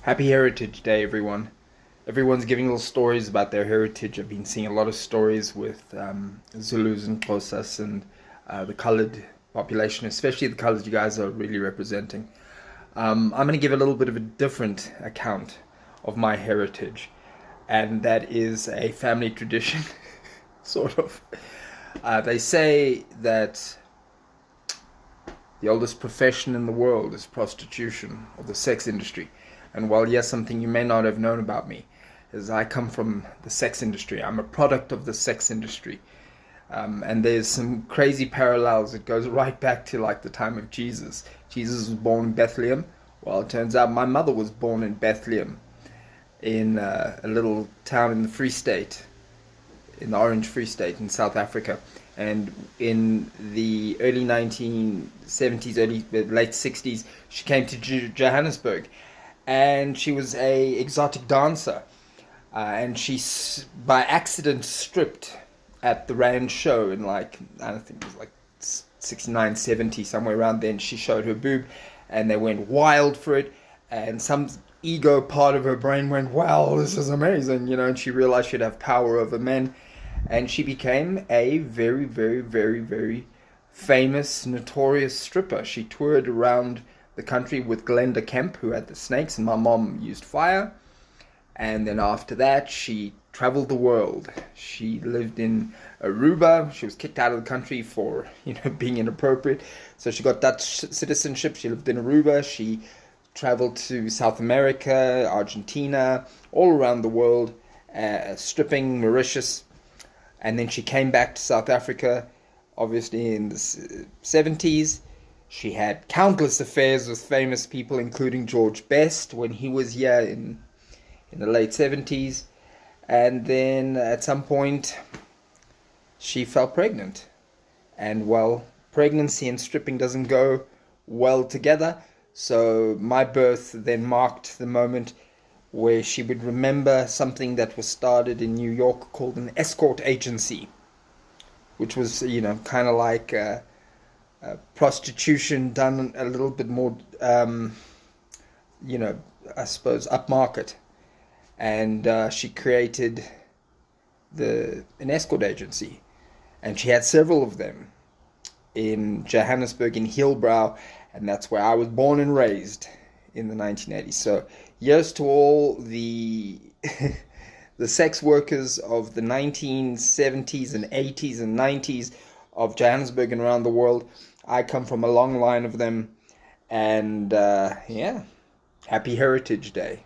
Happy Heritage Day, everyone. Everyone's giving little stories about their heritage. I've been seeing a lot of stories with Zulus and Xhosas and the colored population, especially the colors you guys are really representing. I'm going to give a little bit of a different account of my heritage, and that is a family tradition, sort of. They say that the oldest profession in the world is prostitution or the sex industry. And while yes, something you may not have known about me is I come from the sex industry. I'm a product of the sex industry. And there's some crazy parallels. It goes right back to like the time of Jesus. Jesus was born in Bethlehem. Well, it turns out my mother was born in Bethlehem, in a little town in the Free State, in the Orange Free State in South Africa. And in the early 1970s, late 60s, she came to Johannesburg, and she was a exotic dancer. And she, by accident, stripped at the Rand show in like, I don't think it was like 69, 70, somewhere around then. She showed her boob, and they went wild for it. And some ego part of her brain went, wow, this is amazing, and she realized she'd have power over men. And she became a very, very, very, very famous, notorious stripper. She toured around the country with Glenda Kemp, who had the snakes, and my mom used fire. And then after that, she traveled the world. She lived in Aruba. She was kicked out of the country for, being inappropriate. So she got Dutch citizenship. She lived in Aruba. She traveled to South America, Argentina, all around the world, stripping Mauritius. And then she came back to South Africa, obviously in the 70s. She had countless affairs with famous people, including George Best, when he was here in the late 70s. And then at some point, she fell pregnant. And well, pregnancy and stripping doesn't go well together. So my birth then marked the moment where she would remember something that was started in New York called an escort agency, which was, kind of like prostitution done a little bit more, I suppose, upmarket. And she created an escort agency, and she had several of them in Johannesburg, in Hillbrow, and that's where I was born and raised in the 1980s. So here's to all the the sex workers of the 1970s and 80s and 90s of Johannesburg and around the world. I come from a long line of them, and yeah, happy Heritage Day.